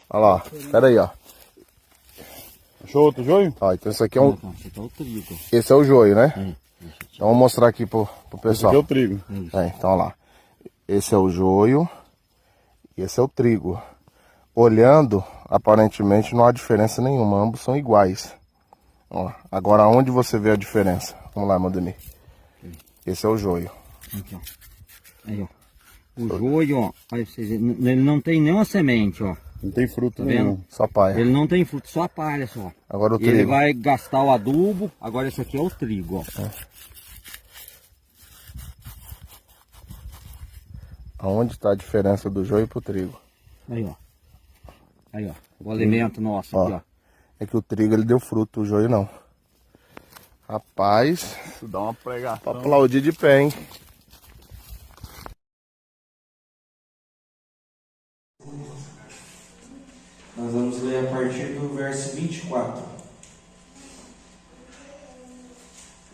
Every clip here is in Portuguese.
Olha lá, pera aí, ó. Achou outro joio? Ó, então isso aqui é um... Esse aqui é o trigo. Esse é o joio, né? Esse Então vou mostrar aqui pro Esse pessoal. aqui é o trigo. Então olha lá. Esse é o joio e esse é o trigo. Olhando, aparentemente não há diferença nenhuma, ambos são iguais. Ó, agora onde você vê a diferença? Vamos lá, Modemir. Esse é o joio. Aqui, ó. Aí, ó. O joio, ó. Aí vocês, ele não tem nenhuma semente, ó. Não tem fruto Tá nenhum. vendo? Só palha. Ele não tem fruto, só a palha só. Agora o E ele trigo. vai gastar o adubo. Agora esse aqui é o trigo, ó. Aonde está a diferença do joio pro trigo? Aí, ó. Aí, ó. O alimento nosso aqui, ó. É que o trigo ele deu fruto, o joio não. Rapaz, Isso dá uma pregação. pra aplaudir de pé, hein? Nós vamos ler a partir do verso 24.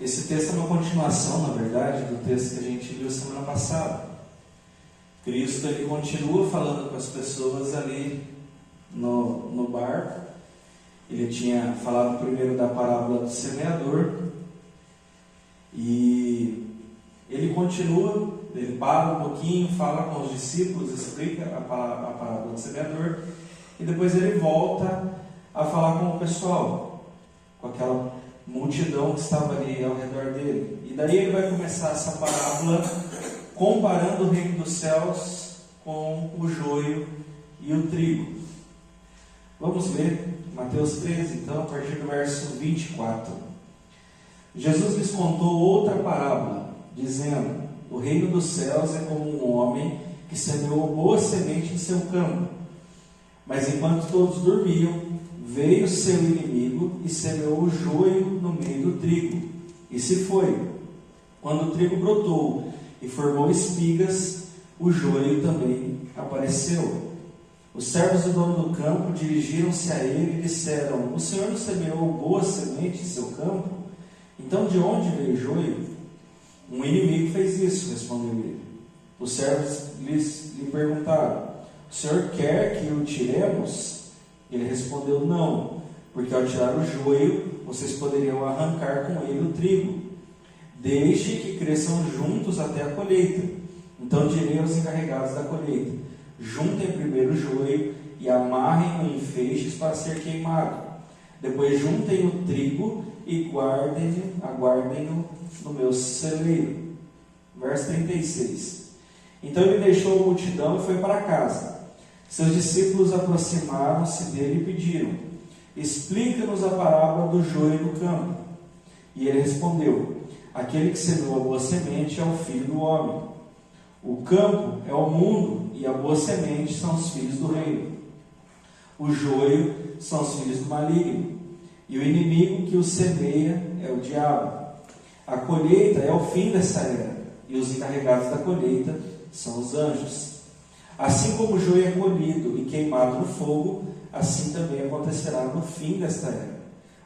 Esse texto é uma continuação, na verdade, do texto que a gente viu semana passada. Cristo ele continua falando com as pessoas ali no barco. Ele tinha falado primeiro da parábola do semeador. E ele continua, ele para um pouquinho, fala com os discípulos, explica a parábola do semeador. E depois ele volta a falar com o pessoal, com aquela multidão que estava ali ao redor dele. E daí ele vai começar essa parábola comparando o reino dos céus com o joio e o trigo. Vamos ler Mateus 13, então, a partir do verso 24. Jesus lhes contou outra parábola, dizendo: o reino dos céus é como um homem que semeou boa semente em seu campo. Mas enquanto todos dormiam, veio seu inimigo e semeou o joio no meio do trigo. E se foi. Quando o trigo brotou e formou espigas, o joio também apareceu. Os servos do dono do campo dirigiram-se a ele e disseram: o senhor não semeou boa semente em seu campo? Então de onde veio o joio? Um inimigo fez isso, respondeu ele. Os servos lhe perguntaram: o senhor quer que o tiremos? Ele respondeu: não, porque ao tirar o joio, vocês poderiam arrancar com ele o trigo. Deixe que cresçam juntos até a colheita. Então direi aos encarregados da colheita: juntem primeiro o joio e amarrem-no em feixes para ser queimado. Depois juntem o trigo e aguardem-no no meu celeiro. Verso 36. Então ele deixou a multidão e foi para casa. Seus discípulos aproximaram-se dele e pediram: explica-nos a parábola do joio no campo. E ele respondeu: aquele que semeou a boa semente é o filho do homem. O campo é o mundo e a boa semente são os filhos do reino. O joio são os filhos do maligno. E o inimigo que o semeia é o diabo. A colheita é o fim dessa era, e os encarregados da colheita são os anjos. Assim como o joio é colhido e queimado no fogo, assim também acontecerá no fim desta era.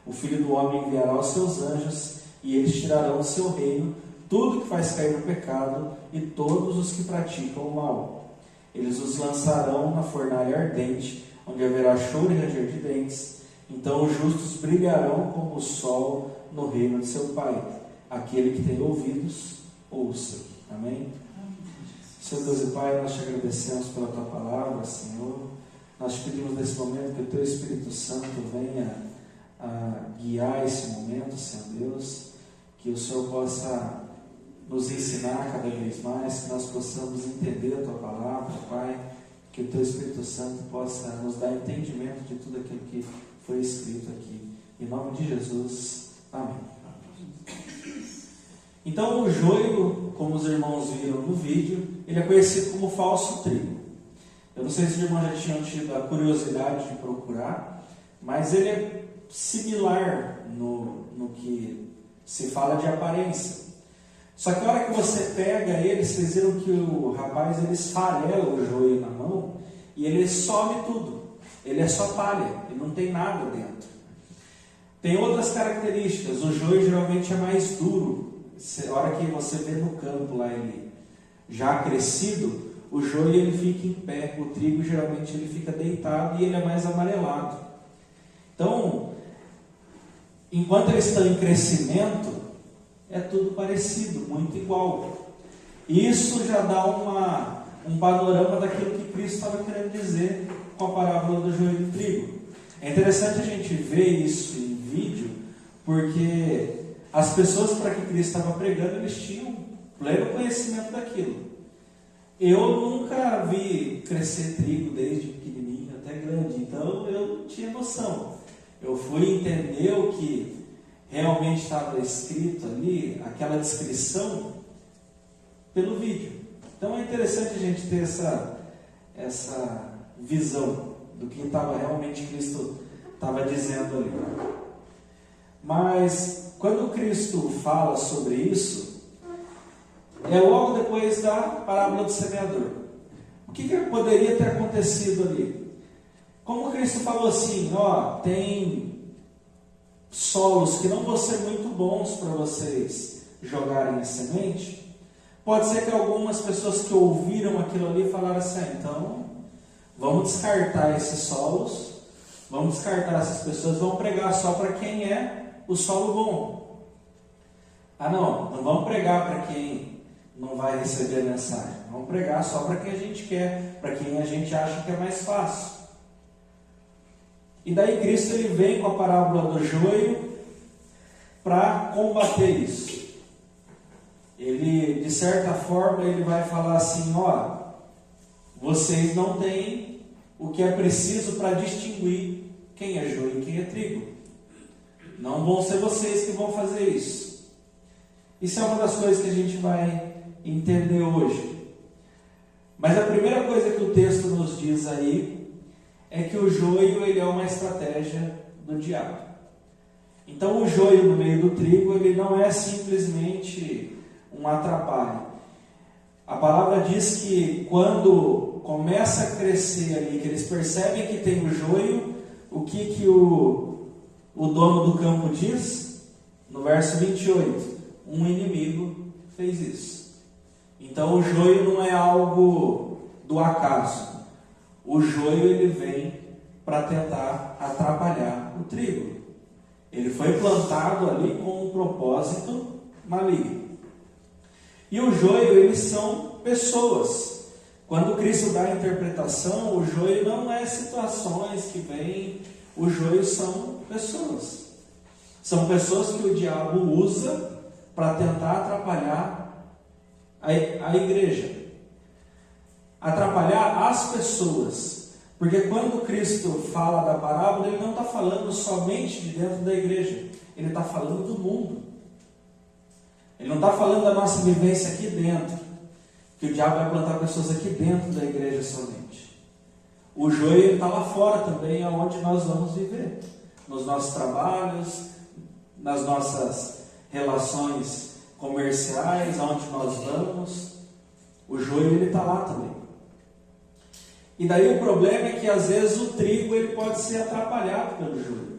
O Filho do Homem enviará os seus anjos, e eles tirarão do seu reino tudo que faz cair no pecado e todos os que praticam o mal. Eles os lançarão na fornalha ardente, onde haverá choro e ranger de dentes. Então os justos brilharão como o sol no reino de seu Pai. Aquele que tem ouvidos, ouça. Amém? Senhor Deus e Pai, nós te agradecemos pela tua palavra, Senhor. Nós te pedimos nesse momento que o teu Espírito Santo venha a guiar esse momento, Senhor Deus. Que o Senhor possa nos ensinar cada vez mais, que nós possamos entender a tua palavra, Pai. Que o teu Espírito Santo possa nos dar entendimento de tudo aquilo que foi escrito aqui. Em nome de Jesus. Amém. Então o joio, como os irmãos viram no vídeo, ele é conhecido como falso trigo. Eu não sei se os irmãos já tinham tido a curiosidade de procurar, mas ele é similar no que se fala de aparência. Só que a hora que você pega ele, vocês viram que o rapaz ele esfarela o joio na mão e ele some tudo. Ele é só palha, ele não tem nada dentro. Tem outras características. O joio geralmente é mais duro. A hora que você vê no campo lá ele já crescido, o joio ele fica em pé, o trigo geralmente ele fica deitado e ele é mais amarelado. Então, enquanto eles estão em crescimento, é tudo parecido, muito igual. Isso já dá um panorama daquilo que Cristo estava querendo dizer com a parábola do joio e do trigo. É interessante a gente ver isso em vídeo, porque as pessoas para que Cristo estava pregando, eles tinham pleno conhecimento daquilo. Eu nunca vi crescer trigo desde pequenininho até grande, então eu não tinha noção. Eu fui entender o que realmente estava escrito ali, aquela descrição, pelo vídeo. Então é interessante a gente ter essa visão do que estava realmente Cristo estava dizendo ali. Mas quando Cristo fala sobre isso, é logo depois da parábola do semeador. O que poderia ter acontecido ali? Como Cristo falou assim, tem solos que não vão ser muito bons para vocês jogarem a semente, pode ser que algumas pessoas que ouviram aquilo ali falaram assim, então vamos descartar esses solos, vamos descartar essas pessoas, vamos pregar só para quem é o solo bom. Não vamos pregar para quem não vai receber a mensagem, vamos pregar só para quem a gente quer, para quem a gente acha que é mais fácil. E daí Cristo ele vem com a parábola do joio para combater isso. Ele, de certa forma, ele vai falar assim, vocês não têm o que é preciso para distinguir quem é joio e quem é trigo. Não vão ser vocês que vão fazer isso. Isso é uma das coisas que a gente vai entender hoje. Mas a primeira coisa que o texto nos diz aí é que o joio ele é uma estratégia do diabo. Então o joio no meio do trigo ele não é simplesmente um atrapalho. A palavra diz que quando começa a crescer ali, que eles percebem que tem o joio, o que o dono do campo diz? No verso 28, um inimigo fez isso. Então o joio não é algo do acaso. O joio ele vem para tentar atrapalhar o trigo. Ele foi plantado ali com um propósito maligno. E o joio, eles são pessoas. Quando Cristo dá a interpretação, o joio não é situações que vêm, o joio são pessoas. São pessoas que o diabo usa para tentar atrapalhar a igreja. Atrapalhar as pessoas. Porque quando Cristo fala da parábola, ele não está falando somente de dentro da igreja. Ele está falando do mundo. Ele não está falando da nossa vivência aqui dentro. Que o diabo vai plantar pessoas aqui dentro da igreja somente. O joio está lá fora também, aonde nós vamos viver. Nos nossos trabalhos, nas nossas relações comerciais, aonde nós vamos. O joio ele está lá também. E daí o problema é que às vezes o trigo ele pode ser atrapalhado pelo joio.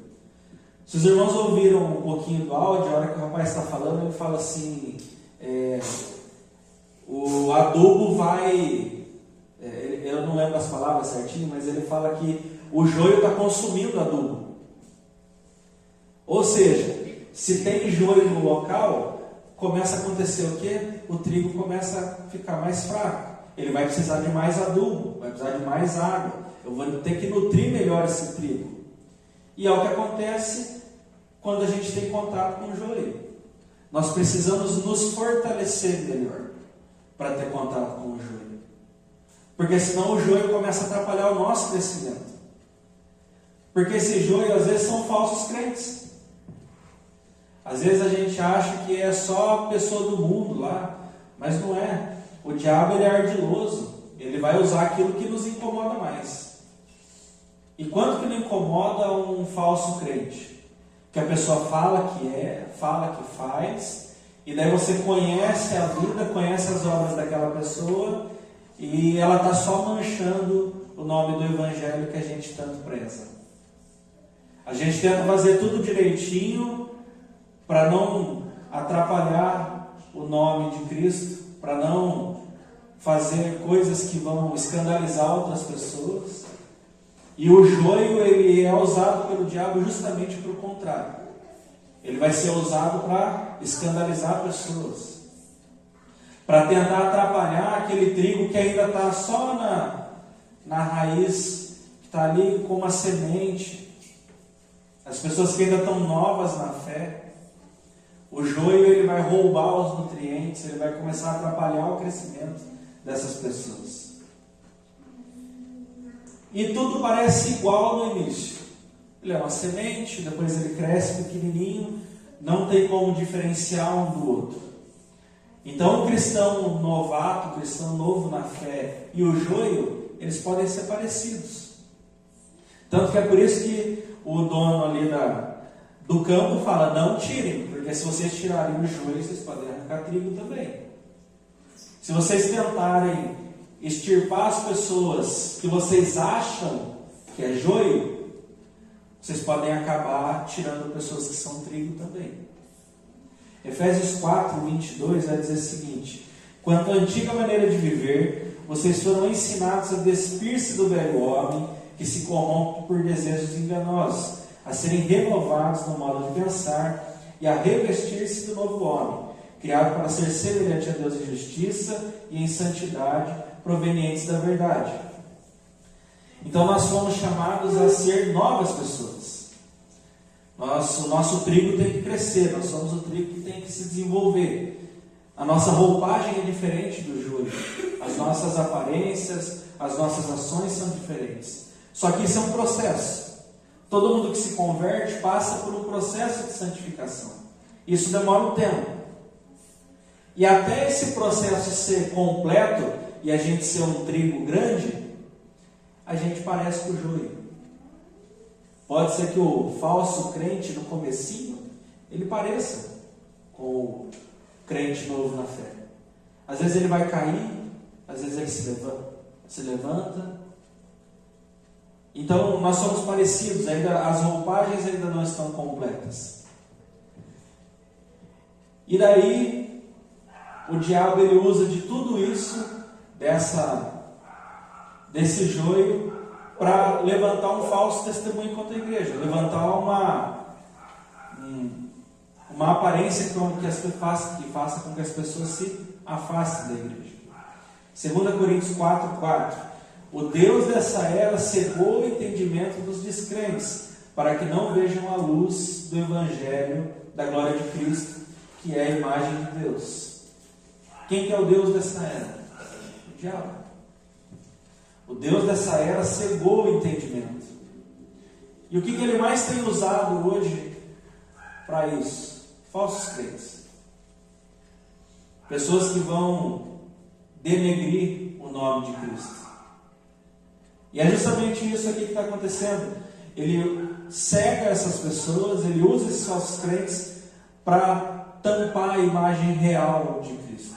Se os irmãos ouviram um pouquinho do áudio, a hora que o rapaz está falando, ele fala assim, o adubo vai, eu não lembro as palavras certinho, mas ele fala que o joio está consumindo o adubo. Ou seja, se tem joio no local, começa a acontecer o quê? O trigo começa a ficar mais fraco. Ele vai precisar de mais adubo, vai precisar de mais água. Eu vou ter que nutrir melhor esse trigo. E é o que acontece quando a gente tem contato com o joio. Nós precisamos nos fortalecer melhor para ter contato com o joio. Porque senão o joio começa a atrapalhar o nosso crescimento. Porque esse joio às vezes são falsos crentes. Às vezes a gente acha que é só a pessoa do mundo lá, mas não é. O diabo ele é ardiloso, ele vai usar aquilo que nos incomoda mais. E quanto que não incomoda um falso crente? Que a pessoa fala que fala que faz, e daí você conhece a vida, conhece as obras daquela pessoa, e ela está só manchando o nome do evangelho que a gente tanto preza. A gente tenta fazer tudo direitinho para não atrapalhar o nome de Cristo, para não fazer coisas que vão escandalizar outras pessoas. E o joio, ele é usado pelo diabo justamente para o contrário. Ele vai ser usado para escandalizar pessoas, para tentar atrapalhar aquele trigo que ainda está só na raiz, que está ali como uma semente. As pessoas que ainda estão novas na fé. O joio, ele vai roubar os nutrientes, ele vai começar a atrapalhar o crescimento dessas pessoas. E tudo parece igual no início. Ele é uma semente, depois ele cresce pequenininho, não tem como diferenciar um do outro. Então o cristão novato, o cristão novo na fé e o joio, eles podem ser parecidos. Tanto que é por isso que o dono ali do campo fala, não tirem, porque se vocês tirarem o joio, vocês podem arrancar trigo também. Se vocês tentarem extirpar as pessoas que vocês acham que é joio, vocês podem acabar tirando pessoas que são trigo também. Efésios 4, 22 vai dizer o seguinte: quanto à antiga maneira de viver, vocês foram ensinados a despir-se do velho homem, que se corrompe por desejos enganosos, a serem renovados no modo de pensar e a revestir-se do novo homem, criado para ser semelhante a Deus em justiça e em santidade, provenientes da verdade. Então nós fomos chamados a ser novas pessoas. O nosso trigo tem que crescer, nós somos o trigo que tem que se desenvolver. A nossa roupagem é diferente do joio, as nossas aparências, as nossas ações são diferentes. Só que isso é um processo. Todo mundo que se converte passa por um processo de santificação. Isso demora um tempo. E até esse processo ser completo e a gente ser um trigo grande, a gente parece com o joio. Pode ser que o falso crente no comecinho, ele pareça com o crente novo na fé. Às vezes ele vai cair, às vezes ele se levanta. Então nós somos parecidos, ainda as roupagens ainda não estão completas. E daí o diabo ele usa de tudo isso, desse joio, para levantar um falso testemunho contra a igreja, levantar uma aparência que faça com que as pessoas se afastem da igreja. 2 Coríntios 4:4. O Deus dessa era cegou o entendimento dos descrentes, para que não vejam a luz do Evangelho da glória de Cristo, que é a imagem de Deus. Quem que é o Deus dessa era? O diabo. O Deus dessa era cegou o entendimento. E o que ele mais tem usado hoje para isso? Falsos crentes. Pessoas que vão denegrir o nome de Cristo. E é justamente isso aqui que está acontecendo. Ele cega essas pessoas, ele usa esses falsos crentes para tampar a imagem real de Cristo.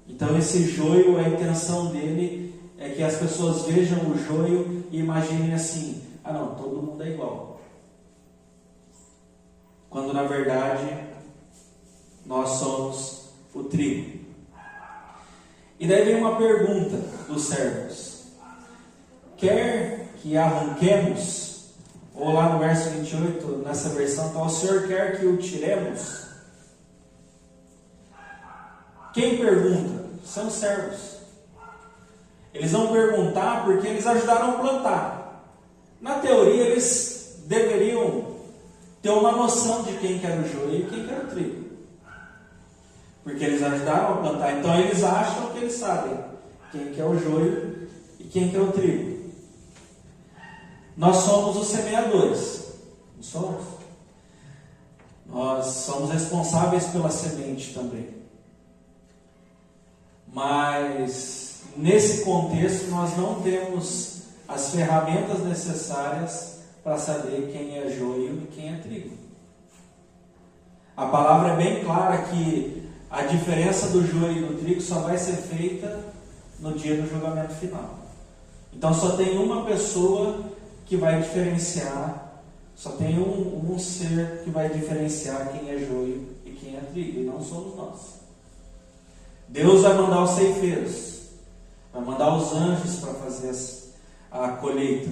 Então esse joio, a intenção dele é que as pessoas vejam o joio e imaginem assim: ah não, todo mundo é igual. Quando na verdade nós somos o trigo. E daí vem uma pergunta dos servos: quer que arranquemos? Ou lá no verso 28, nessa versão, o Senhor quer que o tiremos? Quem pergunta? São os servos. Eles vão perguntar porque eles ajudaram a plantar. Na teoria, eles deveriam ter uma noção de quem que era o joio e quem que era o trigo. Porque eles ajudaram a plantar. Então eles acham que eles sabem quem que é o joio e quem que é o trigo. Nós somos os semeadores. Não somos? Nós somos responsáveis pela semente também. Mas nesse contexto nós não temos as ferramentas necessárias para saber quem é joio e quem é trigo. A palavra é bem clara que a diferença do joio e do trigo só vai ser feita no dia do julgamento final. Então só tem uma pessoa que vai diferenciar, só tem um ser que vai diferenciar quem é joio e quem é trigo, e não somos nós. Deus vai mandar os ceifeiros, vai mandar os anjos para fazer a colheita.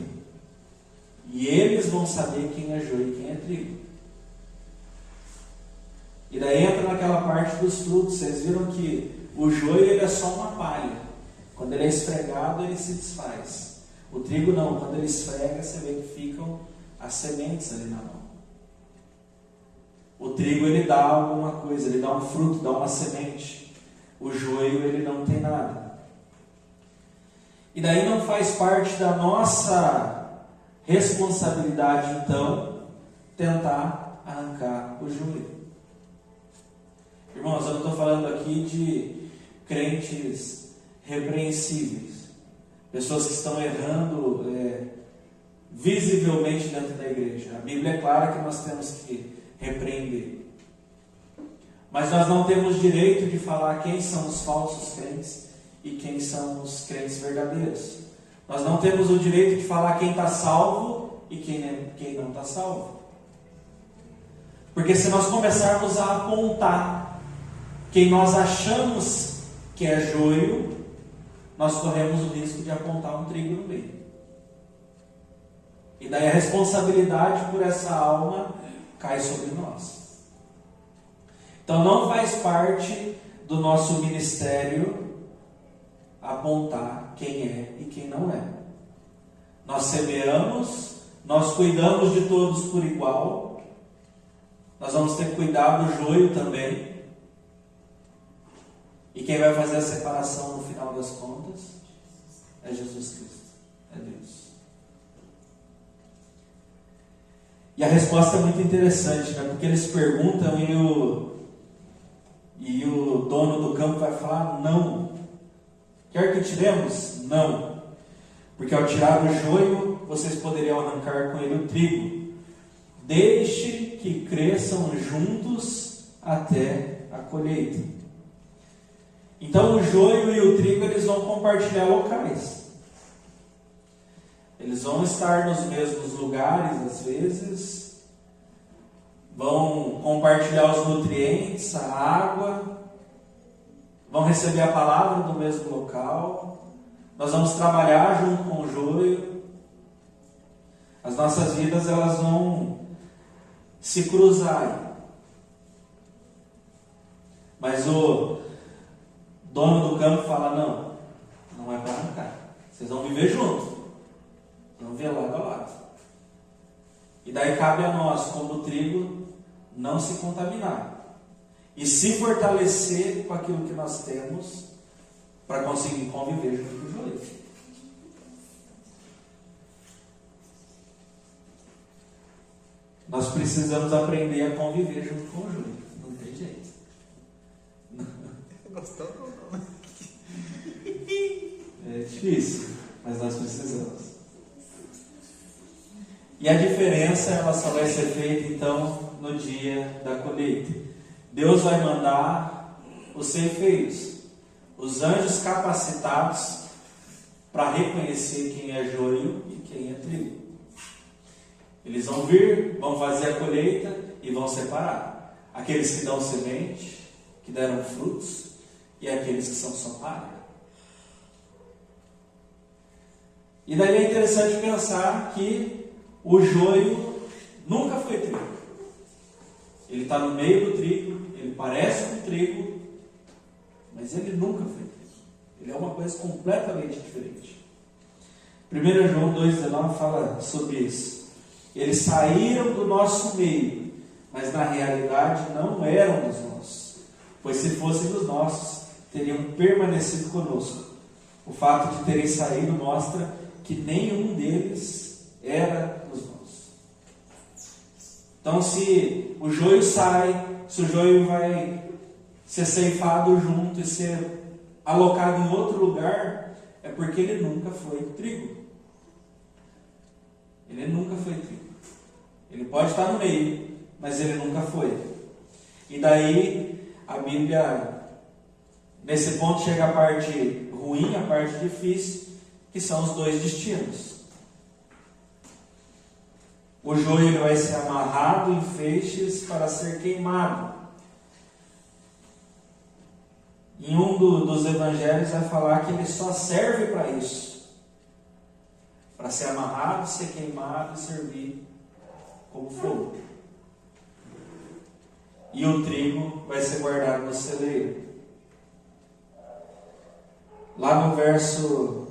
E eles vão saber quem é joio e quem é trigo. E daí entra naquela parte dos frutos. Vocês viram que o joio ele é só uma palha. Quando ele é esfregado, ele se desfaz. O trigo não. Quando ele esfrega, você vê que ficam as sementes ali na mão. O trigo ele dá alguma coisa, ele dá um fruto, dá uma semente. O joio ele não tem nada. E daí não faz parte da nossa responsabilidade, então, tentar arrancar o joio. Irmãos, eu não estou falando aqui de crentes repreensíveis, pessoas que estão errando visivelmente dentro da igreja. A Bíblia é clara que nós temos que repreender. Mas nós não temos direito de falar quem são os falsos crentes e quem são os crentes verdadeiros. Nós não temos o direito de falar quem está salvo e quem não está salvo. Porque se nós começarmos a apontar quem nós achamos que é joio, nós corremos o risco de apontar um trigo no meio. E daí a responsabilidade por essa alma cai sobre nós. Então não faz parte do nosso ministério apontar quem é e quem não é. Nós semeamos, nós cuidamos de todos por igual. Nós vamos ter que cuidar do joio também. E quem vai fazer a separação no final das contas é Jesus Cristo, é Deus. E a resposta é muito interessante, né? Porque eles perguntam e o dono do campo vai falar não. Quer que tiremos? Não. Porque ao tirar o joio, vocês poderiam arrancar com ele o trigo. Deixe que cresçam juntos até a colheita. Então o joio e o trigo eles vão compartilhar locais. Eles vão estar nos mesmos lugares às vezes, vão compartilhar os nutrientes, a água, vão receber a palavra do mesmo local. Nós vamos trabalhar junto com o joio. As nossas vidas elas vão se cruzar. Mas o dono do campo fala, não é para arrancar. Vocês vão viver juntos. Vão viver lado a lado. E daí cabe a nós, como trigo, não se contaminar. E se fortalecer com aquilo que nós temos para conseguir conviver junto com o joio. Nós precisamos aprender a conviver junto com o joio. Não tem jeito. Gostando ou não? É difícil, mas nós precisamos. E a diferença ela só vai ser feita então no dia da colheita. Deus vai mandar os ceifeiros, os anjos capacitados para reconhecer quem é joio e quem é trigo. Eles vão vir, vão fazer a colheita e vão separar aqueles que dão semente, que deram frutos, e aqueles que são só palha. E daí é interessante pensar que o joio nunca foi trigo. Ele está no meio do trigo, ele parece com trigo, mas ele nunca foi trigo. Ele é uma coisa completamente diferente. 1 João 2,19 fala sobre isso. Eles saíram do nosso meio, mas na realidade não eram dos nossos, pois se fossem dos nossos, teriam permanecido conosco. O fato de terem saído mostra que nenhum deles era dos nossos. Então, se o joio sai, se o joio vai ser ceifado junto e ser alocado em outro lugar, é porque ele nunca foi trigo. Ele nunca foi trigo. Ele pode estar no meio, mas ele nunca foi. E daí a Bíblia, nesse ponto, chega a parte ruim, a parte difícil, que são os dois destinos. O joio ele vai ser amarrado em feixes para ser queimado. em um dos evangelhos vai falar que ele só serve para isso, para ser amarrado, ser queimado e servir como fogo. E o trigo vai ser guardado no celeiro. Lá no verso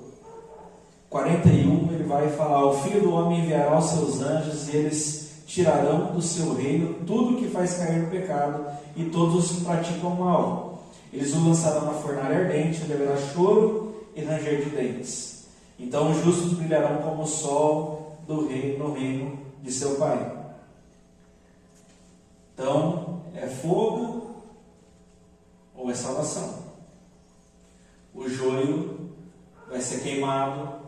41 ele vai falar: o Filho do Homem enviará os seus anjos e eles tirarão do seu reino tudo que faz cair no pecado e todos os que praticam mal. Eles o lançarão na fornalha ardente, onde haverá choro e ranger de dentes. Então os justos brilharão como o sol no reino de seu Pai. Então, é fogo ou é salvação? O joio vai ser queimado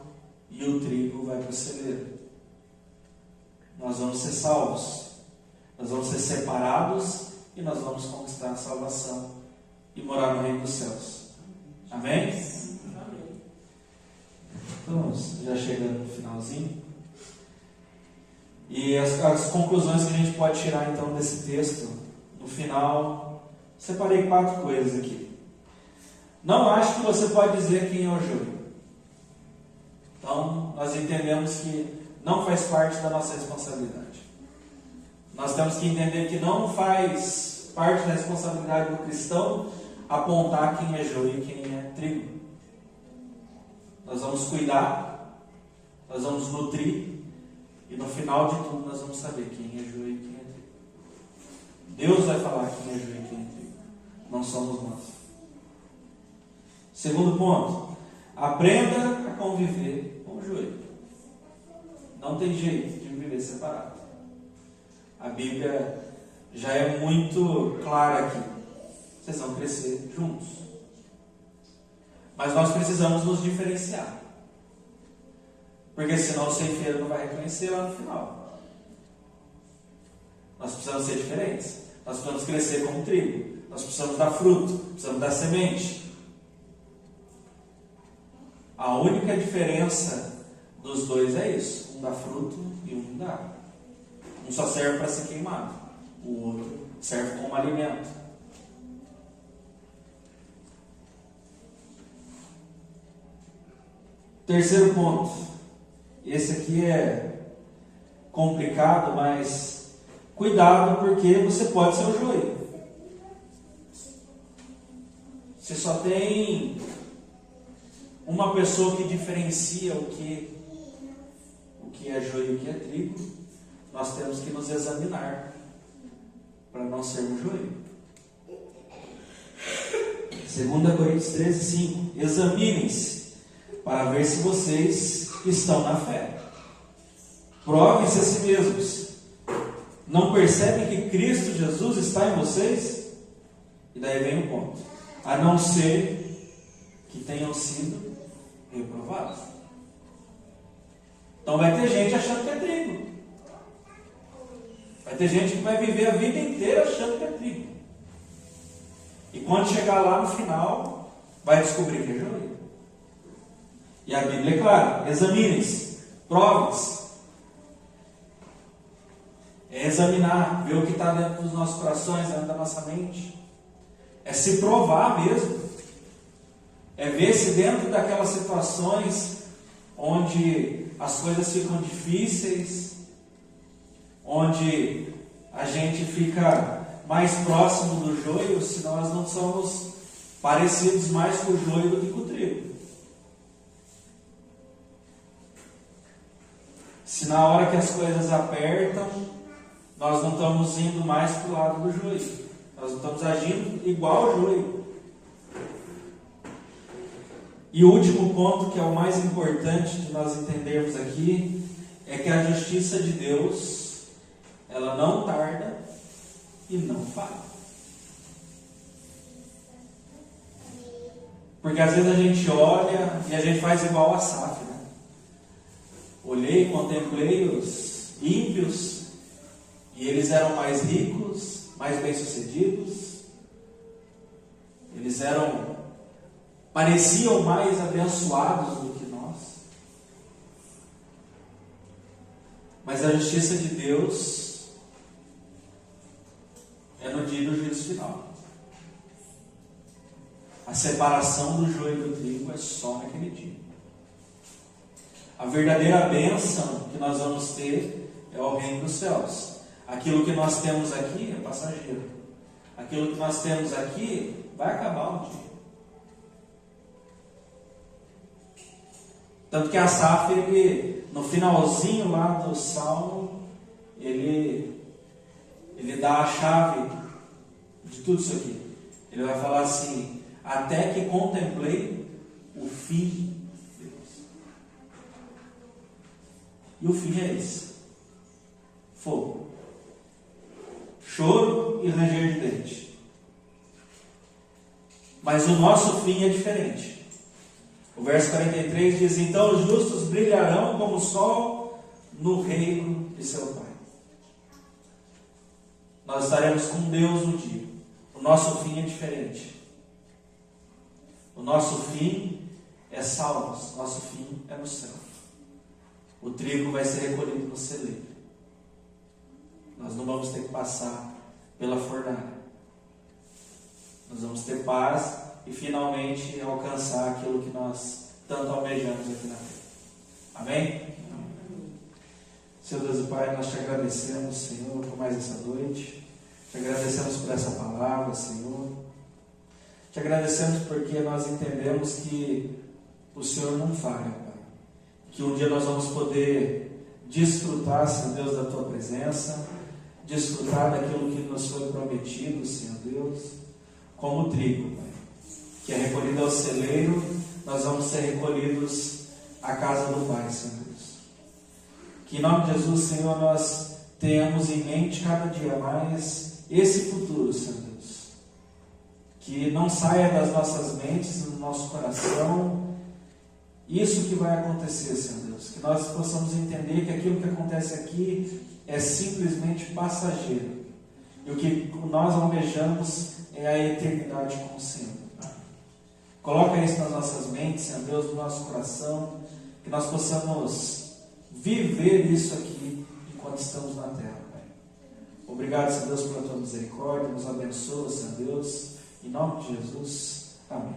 e o trigo vai para o celeiro. Nós vamos ser salvos, nós vamos ser separados e nós vamos conquistar a salvação e morar no reino dos céus. Amém? Então, já chegando no finalzinho. E as conclusões que a gente pode tirar então desse texto, no final, separei 4 coisas aqui. Não acho que você pode dizer quem é o joio. Então, nós entendemos que não faz parte da nossa responsabilidade. Nós temos que entender que não faz parte da responsabilidade do cristão apontar quem é joio e quem é trigo. Nós vamos cuidar, nós vamos nutrir, e no final de tudo nós vamos saber quem é joio e quem é trigo. Deus vai falar quem é joio e quem é trigo, não somos nós. Segundo ponto, aprenda a conviver com o joio. Não tem jeito de viver separado. A Bíblia já é muito clara aqui. Vocês vão crescer juntos. Mas nós precisamos nos diferenciar. Porque senão o ceifeiro não vai reconhecer lá no final. Nós precisamos ser diferentes. Nós precisamos crescer como trigo. Nós precisamos dar fruto. Precisamos dar semente. A única diferença dos dois é isso. Um dá fruto e um não dá. Um só serve para ser queimado. O outro serve como alimento. Terceiro ponto. Esse aqui é complicado, mas cuidado, porque você pode ser o joio. Você só tem uma pessoa que diferencia o que é joio e o que é trigo. Nós temos que nos examinar para não sermos joio. 2 Coríntios 13, 5. Examinem-se para ver se vocês estão na fé. Provem-se a si mesmos. Não percebem que Cristo Jesus está em vocês? E daí vem o ponto. A não ser que tenham sido reprovados. Então vai ter gente achando que é trigo. Vai ter gente que vai viver a vida inteira achando que é trigo. E quando chegar lá no final, vai descobrir que é joio. E a Bíblia é clara: examinem-se, provem-se. É examinar, ver o que está dentro dos nossos corações, dentro da nossa mente. É se provar mesmo. É ver se dentro daquelas situações onde as coisas ficam difíceis, onde a gente fica mais próximo do joio, se nós não somos parecidos mais com o joio do que com o trigo. Se na hora que as coisas apertam, nós não estamos indo mais para o lado do joio. Nós não estamos agindo igual ao joio. E o último ponto, que é o mais importante de nós entendermos aqui, é que a justiça de Deus, ela não tarda e não falha. Porque às vezes a gente olha e a gente faz igual a Asaf, né? Olhei, contemplei os ímpios, e eles eram mais ricos, mais bem-sucedidos, eles pareciam mais abençoados do que nós. Mas a justiça de Deus é no dia do juízo final. A separação do joio e do trigo é só naquele dia. A verdadeira bênção que nós vamos ter é o reino dos céus. Aquilo que nós temos aqui é passageiro. Aquilo que nós temos aqui vai acabar um dia. Tanto que Asaf, ele, no finalzinho lá do Salmo, ele dá a chave de tudo isso aqui. Ele vai falar assim: até que contemplei o fim de Deus. E o fim é esse: fogo, choro e ranger de dente. Mas o nosso fim é diferente. O verso 43 diz: então os justos brilharão como o sol no reino de seu Pai. Nós estaremos com Deus no dia. O nosso fim é diferente. O nosso fim é salvos. Nosso fim é no céu. O trigo vai ser recolhido no celeiro. Nós não vamos ter que passar pela fornalha. Nós vamos ter paz e finalmente alcançar aquilo que nós tanto almejamos aqui na terra. Amém? Senhor Deus e Pai, nós te agradecemos, Senhor, por mais essa noite. Te agradecemos por essa palavra, Senhor. Te agradecemos porque nós entendemos que o Senhor não falha, Pai. Que um dia nós vamos poder desfrutar, Senhor Deus, da Tua presença, desfrutar daquilo que nos foi prometido, Senhor Deus, como o trigo, Pai, que é recolhido ao celeiro, nós vamos ser recolhidos à casa do Pai, Senhor Deus. Que em nome de Jesus, Senhor, nós tenhamos em mente cada dia mais esse futuro, Senhor Deus. Que não saia das nossas mentes, do nosso coração, isso que vai acontecer, Senhor Deus. Que nós possamos entender que aquilo que acontece aqui é simplesmente passageiro. E o que nós almejamos é a eternidade com o Senhor. Coloca isso nas nossas mentes, Senhor Deus, no nosso coração, que nós possamos viver isso aqui enquanto estamos na terra, Pai. Obrigado, Senhor Deus, pela Tua misericórdia, nos abençoa, Senhor Deus, em nome de Jesus. Amém.